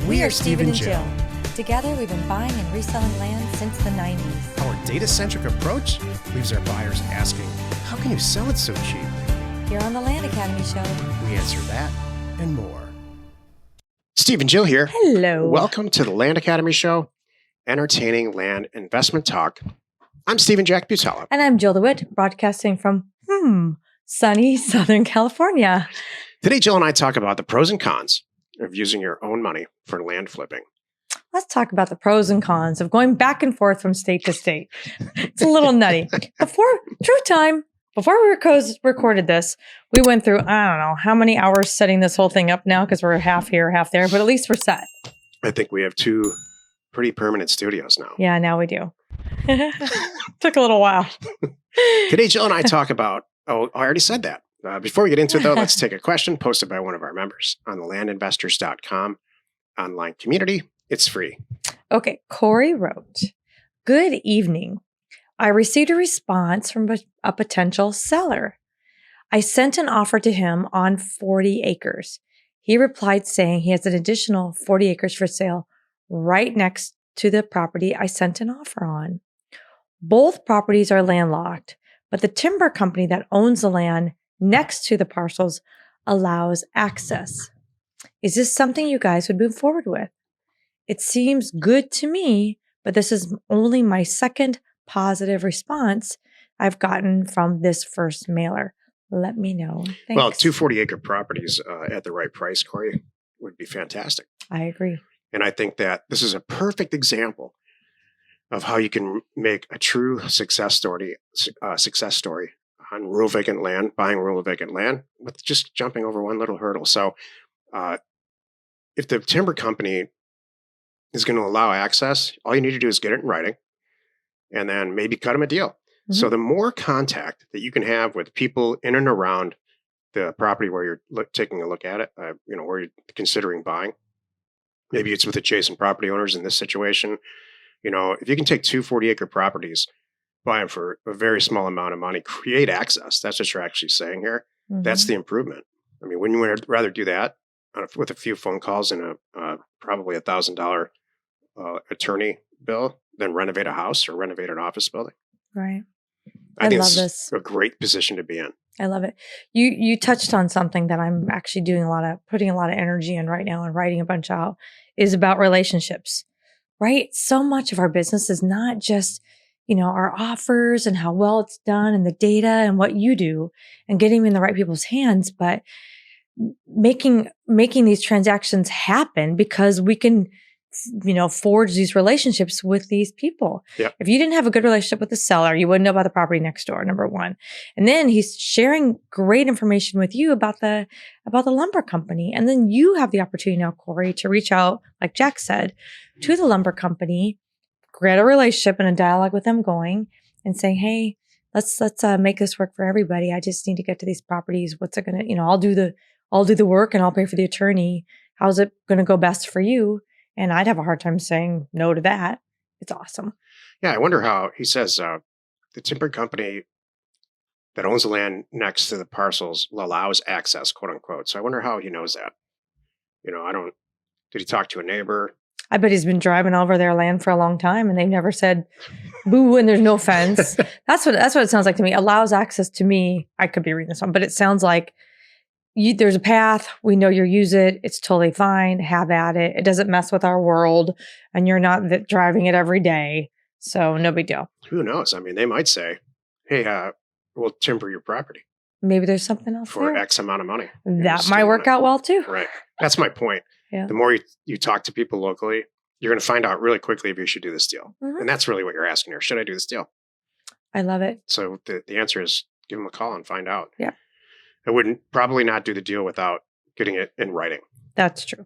We are Steve and Jill. Together, we've been buying and reselling land since the 90s. Our data-centric approach leaves our buyers asking, how can you sell it so cheap? Here on the Land Academy Show, We answer that and more. Steve and Jill here. hello. Welcome to the Land Academy Show, entertaining land investment talk. I'm Stephen Jack Butala. And I'm Jill DeWitt, broadcasting from, sunny Southern California. Today, Jill and I talk about the pros and cons of using your own money for land flipping. Let's talk about the pros and cons of going back and forth from state to state. It's a little nutty. Before we recorded this, we went through, I don't know, how many hours setting this whole thing up now because we're half here, half there, but at least we're set. I think we have two pretty permanent studios now. Yeah, now we do. Took a little while. Today, Jill and I talk about, I already said that. Before we get into it, though, let's take a question posted by one of our members on the landinvestors.com online community. It's free. Okay, Corey wrote, "Good evening. I received a response from a potential seller. I sent an offer to him on 40 acres. He replied saying he has an additional 40 acres for sale right next to the property I sent an offer on. Both properties are landlocked, but the timber company that owns the land next to the parcels allows access. Is this something you guys would move forward with? It seems good to me, but this is only my second positive response I've gotten from this first mailer. Let me know. Thanks." Well, 240-acre properties at the right price, Corey, would be fantastic. I agree. And I think that this is a perfect example of how you can make a true success story on rural vacant land, buying rural vacant land with just jumping over one little hurdle. So if the timber company is going to allow access, all you need to do is get it in writing and then maybe cut them a deal. Mm-hmm. So the more contact that you can have with people in and around the property where you're taking a look at it, where you're considering buying, maybe it's with adjacent property owners in this situation. If you can take 240-acre properties, buy them for a very small amount of money, create access. That's what you're actually saying here. Mm-hmm. That's the improvement. I mean, wouldn't you rather do that with a few phone calls and probably $1,000 attorney bill than renovate a house or renovate an office building? Right. I think love it's this. a great position to be in. I love it. You touched on something that I'm actually putting a lot of energy in right now and writing a bunch out, is about relationships, right? So much of our business is not just, our offers and how well it's done and the data and what you do and getting them in the right people's hands, but making these transactions happen because we can, forge these relationships with these people. Yep. If you didn't have a good relationship with the seller, you wouldn't know about the property next door, number one. And then he's sharing great information with you about the lumber company. And then you have the opportunity now, Corey, to reach out, like Jack said, to the lumber company, create a relationship and a dialogue with them going and saying, hey, let's make this work for everybody. I just need to get to these properties. What's it going to, I'll do the work and I'll pay for the attorney. How's it going to go best for you? And I'd have a hard time saying no to that. It's awesome. Yeah, I wonder how he says the timber company that owns the land next to the parcels allows access, quote unquote. So I wonder how he knows that. Did he talk to a neighbor? I bet he's been driving over their land for a long time and they've never said boo and there's no fence. That's what it sounds like to me. Allows access to me. I could be reading this one, but it sounds like there's a path. We know you use it. It's totally fine. Have at it. It doesn't mess with our world and you're not driving it every day. So no big deal. Who knows? I mean, they might say, hey, we'll timber your property. Maybe there's something else for there. X amount of money. That might work out well too. Right. That's my point. Yeah. The more you talk to people locally, you're going to find out really quickly if you should do this deal. Mm-hmm. And that's really what you're asking here. Should I do this deal? I love it. So the answer is give them a call and find out. Yeah. I wouldn't probably not do the deal without getting it in writing. That's true.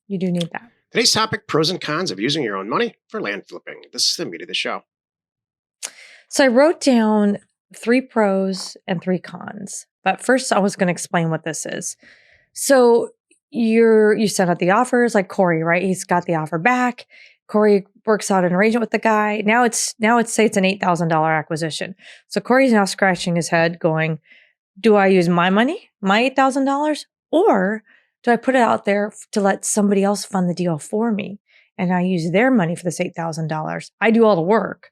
You do need that. Today's topic, pros and cons of using your own money for land flipping. This is the meat of the show. So I wrote down 3 pros and 3 cons. But first I was going to explain what this is. So you sent out the offers like Corey, right? He's got the offer back. Corey works out an arrangement with the guy. Now it's say it's an $8,000 acquisition. So Corey's now scratching his head going, do I use my money, my $8,000, or do I put it out there to let somebody else fund the deal for me? And I use their money for this $8,000. I do all the work,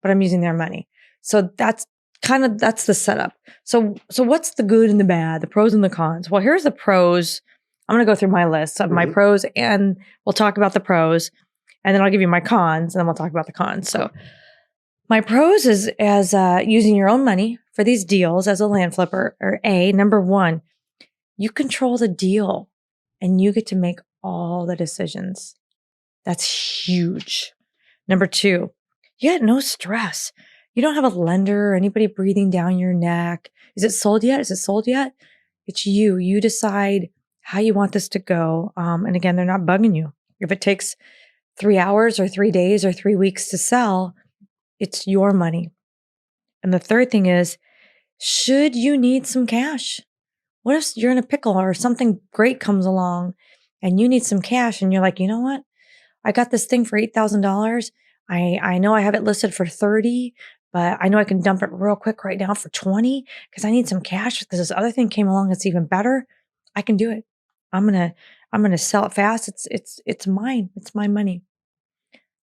but I'm using their money. So that's the setup. So what's the good and the bad, the pros and the cons? Well, here's the pros. I'm going to go through my list of my pros, and we'll talk about the pros, and then I'll give you my cons, and then we'll talk about the cons. So my pros is as using your own money for these deals as a land flipper. Or number one, you control the deal and you get to make all the decisions. That's huge. Number two, you got no stress. You don't have a lender or anybody breathing down your neck. Is it sold yet? Is it sold yet? It's you. You decide how you want this to go. And again, they're not bugging you. If it takes 3 hours or 3 days or 3 weeks to sell, it's your money. And the third thing is, should you need some cash? What if you're in a pickle or something great comes along and you need some cash and you're like, you know what? I got this thing for $8,000. I know I have it listed for 30, but I know I can dump it real quick right now for 20 because I need some cash because this other thing came along that's even better. I can do it. I'm gonna sell it fast. It's mine. It's my money.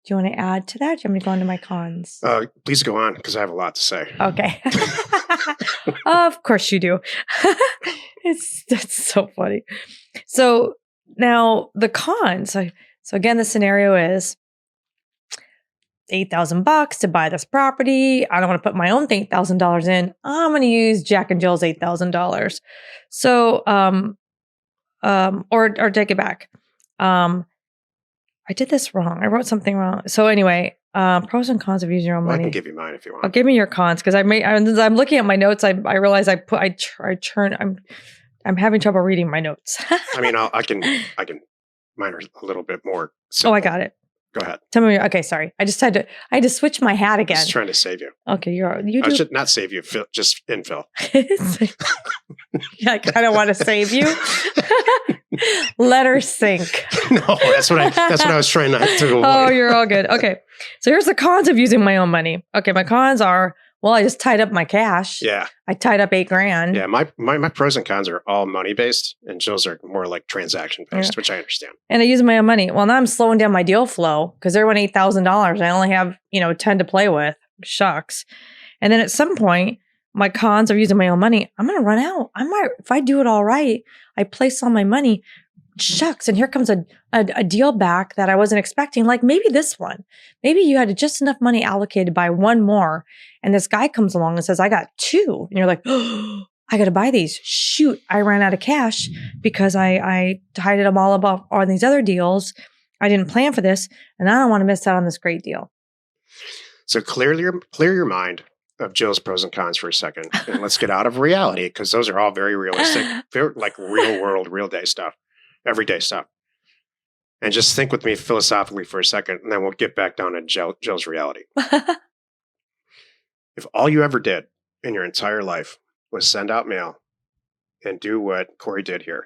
Do you want to add to that? Do you want me to go into my cons? Please go on because I have a lot to say. Okay. Of course you do. That's so funny. So now the cons. So again, the scenario is $8,000 to buy this property. I don't want to put my own $8,000 in. I'm going to use Jack and Jill's $8,000. So, or take it back. I did this wrong. I wrote something wrong. So anyway, pros and cons of using your own money. I can give you mine if you want. I'll give me your cons because I'm looking at my notes. I realize I'm having trouble reading my notes. I mean, I can. Mine are a little bit more simple. Oh, I got it. Go ahead. Tell me. Okay, sorry. I had to switch my hat again. Just trying to save you. Okay, you I should not save you. Just infill. Yeah, I kind of want to save you. Let her sink. No, that's what I was trying not to avoid. Oh, you're all good. Okay, so here's the cons of using my own money. Okay, my cons are, well, I just tied up my cash. Yeah. I tied up $8,000. Yeah, my pros and cons are all money based, and Jill's are more like transaction based, which I understand. And I use my own money. Well, now I'm slowing down my deal flow because they're winning $8,000. I only have 10 to play with. Shucks. And then at some point, my cons of using my own money, I'm going to run out. If I do it all right, I place all my money. Shucks. And here comes a deal back that I wasn't expecting. Like maybe this one. Maybe you had just enough money allocated to buy one more. And this guy comes along and says, I got 2. And you're like, oh, I got to buy these. Shoot. I ran out of cash because I tied it all up on these other deals. I didn't plan for this. And I don't want to miss out on this great deal. So clear your mind of Jill's pros and cons for a second. And let's get out of reality because those are all very realistic. They're like real world, real day stuff. Everyday stuff. And just think with me philosophically for a second, and then we'll get back down to Jill's reality. If all you ever did in your entire life was send out mail and do what Corey did here,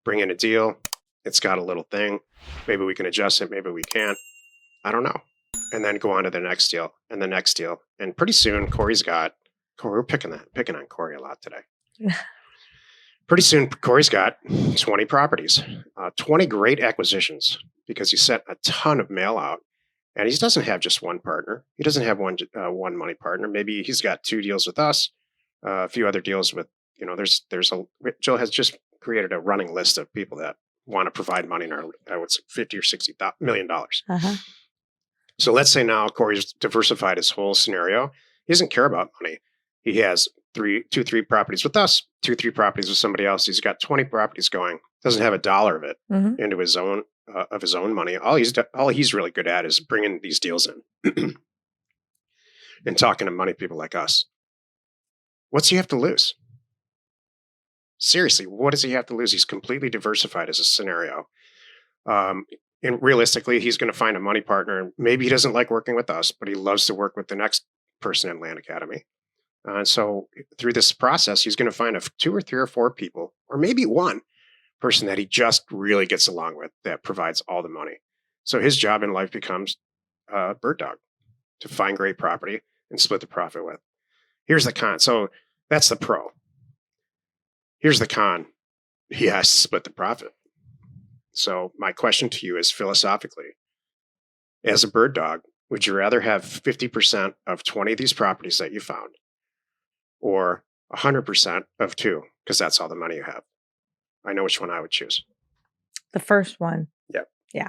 bring in a deal, it's got a little thing, maybe we can adjust it, maybe we can't, I don't know. And then go on to the next deal and the next deal. And pretty soon, we're picking on Corey a lot today. Pretty soon, Corey's got 20 properties, 20 great acquisitions because he sent a ton of mail out. And he doesn't have just one partner. He doesn't have one money partner. Maybe he's got 2 deals with us, a few other deals with, Jill has just created a running list of people that want to provide money in our, I would say $50 or $60 million. Uh-huh. So let's say now Corey's diversified his whole scenario. He doesn't care about money. He has 3 properties with us, 3 properties with somebody else. He's got 20 properties going. Doesn't have a dollar of it into his own money. All he's really good at is bringing these deals in and talking to money people like us. What's he have to lose? Seriously, what does he have to lose? He's completely diversified as a scenario. And realistically, he's going to find a money partner. Maybe he doesn't like working with us, but he loves to work with the next person in Land Academy. And so through this process, he's going to find 2 or 3 or 4 people, or maybe one person that he just really gets along with that provides all the money. So his job in life becomes bird dog, to find great property and split the profit with. Here's the con. So that's the pro. Here's the con. he has to split the profit. So my question to you is philosophically, as a bird dog, would you rather have 50% of 20 of these properties that you found or 100% of 2? Because that's all the money you have. I know which one I would choose. The first one. Yep. Yeah.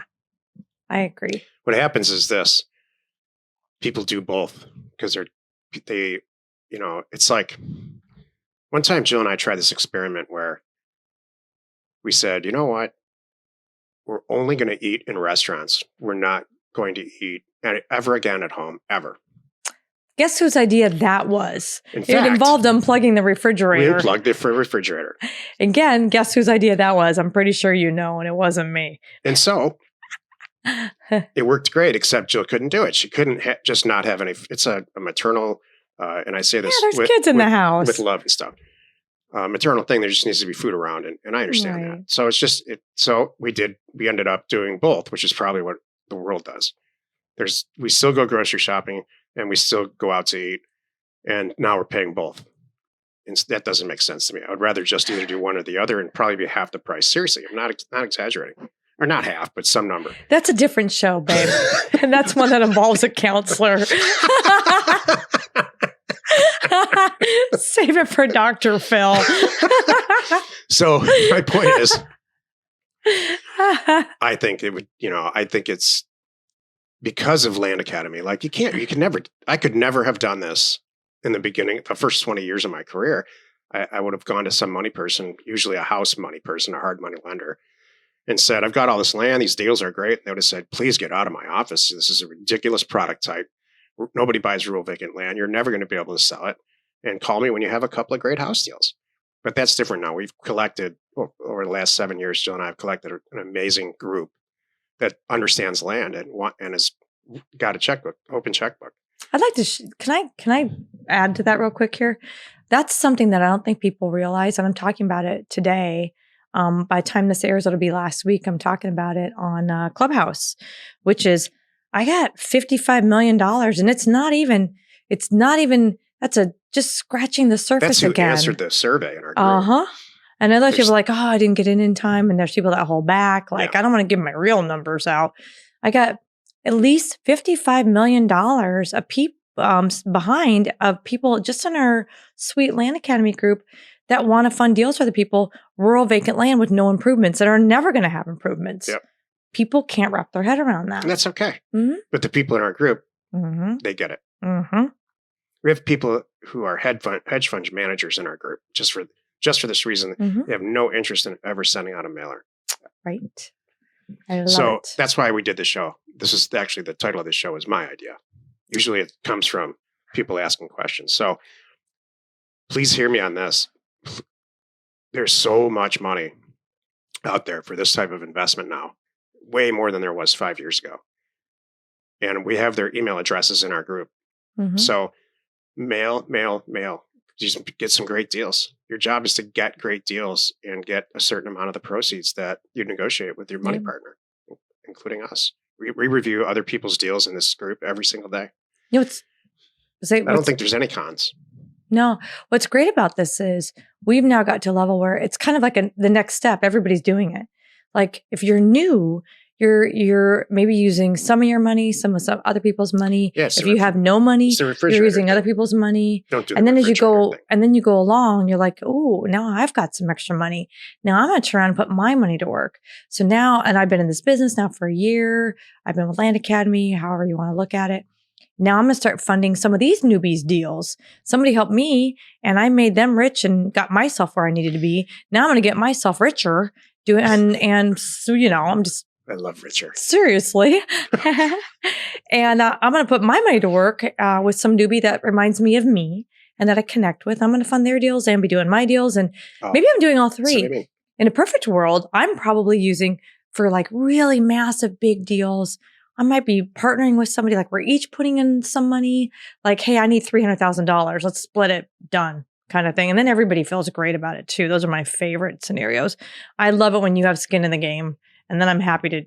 I agree. What happens is this. People do both because they, it's like one time Jill and I tried this experiment where we said, you know what? We're only going to eat in restaurants. We're not going to eat ever again at home, ever. Guess whose idea that was? In It fact, involved unplugging the we refrigerator. unplugged the refrigerator. Again, guess whose idea that was? I'm pretty sure you know, and it wasn't me. And so it worked great, except Jill couldn't do it. She couldn't just not have any. It's a maternal, and I say this There's kids in the house. with love and stuff. Maternal thing. There just needs to be food around, and I understand Right. that. So it's just So we ended up doing both, which is probably what the world does. We still go grocery shopping and we still go out to eat, and now we're paying both. And that doesn't make sense to me. I would rather just either do one or the other and probably be half the price. Seriously, I'm not exaggerating. Or not half, but some number. That's a different show, babe. And that's one that involves a counselor. Save it for Dr. Phil. So my point is, I think it's because of Land Academy. Like I could never have done this in the beginning, the first 20 years of my career. I would have gone to some money person, usually a house money person, a hard money lender, and said, I've got all this land. These deals are great. And they would have said, please get out of my office. This is a ridiculous product type. Nobody buys rural vacant land. You're never going to be able to sell it. And call me when you have a couple of great house deals. But that's different now. We've collected, over the last 7 years, Jill and I have collected an amazing group that understands land and has got a checkbook, open checkbook. I'd like to, can I add to that real quick here? That's something that I don't think people realize. And I'm talking about it today. By the time this airs, it'll be last week. I'm talking about it on Clubhouse, which is, I got $55 million and it's not even, that's just scratching the surface That's who again. answered the survey in our group. Uh-huh. And other people are like, oh, I didn't get in time. And there's people that hold back. Like, Yeah. I don't want to give my real numbers out. I got at least $55 million behind of people just in our sweet Land Academy group that want to fund deals for the people, rural vacant land with no improvements that are never going to have improvements. Yep. People can't wrap their head around that. And that's okay. Mhm. But the people in our group, Mm-hmm. they get it. Mm-hmm. We have people who are hedge fund managers in our group just for this reason. Mm-hmm. They have no interest in ever sending out a mailer. Right. I love So it. that's why we did the show. This is actually the title of the show is my idea. Usually it comes from people asking questions. So please hear me on this. There's so much money out there for this type of investment now, way more than there was 5 years ago. And we have their email addresses in our group. Mhm. So mail. Just get some great deals. Your job is to get great deals and get a certain amount of the proceeds that you negotiate with your money Yeah. partner, including us. We review other people's deals in this group every single day. You know, I don't think there's any cons. No, what's great about this is we've now got to a level where it's kind of like the next step. Everybody's doing it. Like if you're new, you're maybe using some of your money, some other people's money. Yeah, it's if the you have no money, It's the you're refrigerator using other thing. people's money. Don't do And the then as you refrigerator go, thing. and then you go along, you're like, oh, now I've got some extra money. Now I'm going to turn around and put my money to work. So now, and I've been in this business now for a year. I've been with Land Academy, however you want to look at it. Now I'm going to start funding some of these newbies deals. Somebody helped me and I made them rich and got myself where I needed to be. Now I'm going to get myself richer. And so, I'm just I love Richard. seriously. And I'm going to put my money to work with some newbie that reminds me of me and that I connect with. I'm going to fund their deals and be doing my deals. And Oh, maybe I'm doing all that's what I three. mean. In a perfect world, I'm probably using for like really massive big deals. I might be partnering with somebody like we're each putting in some money. Like, hey, I need $300,000. Let's split it. Done. Kind of thing. And then everybody feels great about it too. Those are my favorite scenarios. I love it when you have skin in the game. And then I'm happy to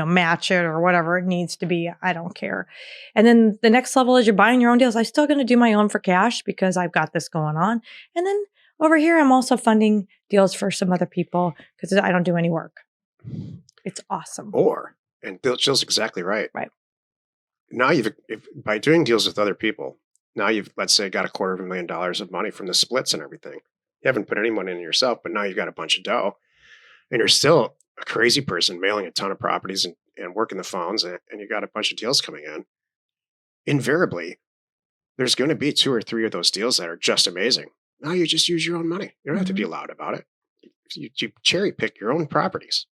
match it or whatever it needs to be. I don't care. And then the next level is you're buying your own deals. I'm still going to do my own for cash because I've got this going on. And then Over here, I'm also funding deals for some other people because I don't do any work. It's awesome. And Jill's exactly right. Right. Now by doing deals with other people, now you've, let's say, got $250,000 of money from the splits and everything. You haven't put any money in yourself, but now you've got a bunch of dough. And you're still a crazy person mailing a ton of properties and working the phones, and you got a bunch of deals coming in. Invariably, there's going to be 2 or 3 of those deals that are just amazing. Now you just use your own money. You don't have to be loud about it. You cherry pick your own properties.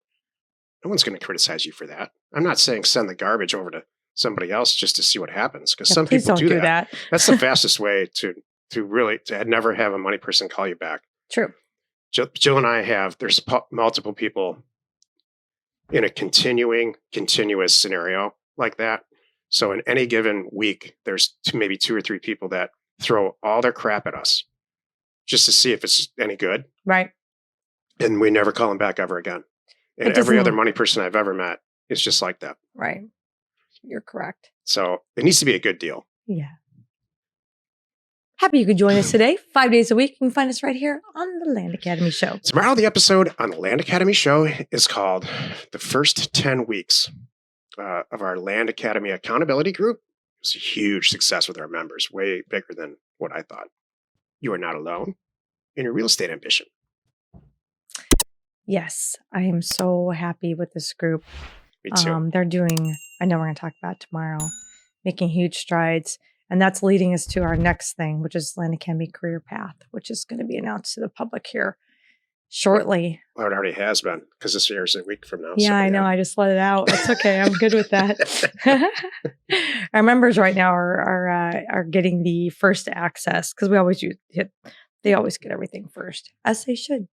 No one's going to criticize you for that. I'm not saying send the garbage over to somebody else just to see what happens, because some people do that. That's the fastest way to really never have a money person call you back. True. Jill and I there's multiple people in a continuous scenario like that. So in any given week, there's maybe 2 or 3 people that throw all their crap at us just to see if it's any good. Right. And we never call them back ever again. And every other money person I've ever met is just like that. Right. You're correct. So it needs to be a good deal. Yeah. Happy you could join us today. 5 days a week. You can find us right here on the Land Academy Show. Tomorrow, the episode on the Land Academy Show is called The First 10 Weeks of our Land Academy Accountability Group. It was a huge success with our members, way bigger than what I thought. You are not alone in your real estate ambition. Yes, I am so happy with this group. Me too. They're doing, I know we're going to talk about tomorrow, making huge strides. And that's leading us to our next thing, which is Land Academy Career Path, which is going to be announced to the public here shortly. Well, it already has been, because this year is a week from now. Yeah, I know. I just let it out. It's okay. I'm good with that. Our members right now are getting the first access, because we always they always get everything first, as they should.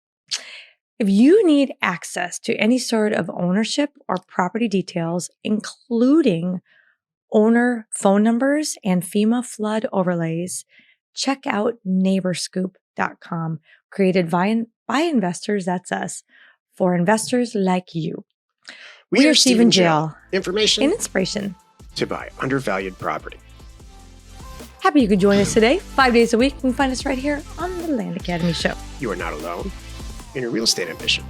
If you need access to any sort of ownership or property details, including owner phone numbers and FEMA flood overlays, check out neighborscoop.com, created by investors, that's us, for investors like you. We are Steve and Jill. Information and inspiration to buy undervalued property. Happy you could join us today. 5 days a week. You can find us right here on the Land Academy Show. You are not alone in your real estate ambition.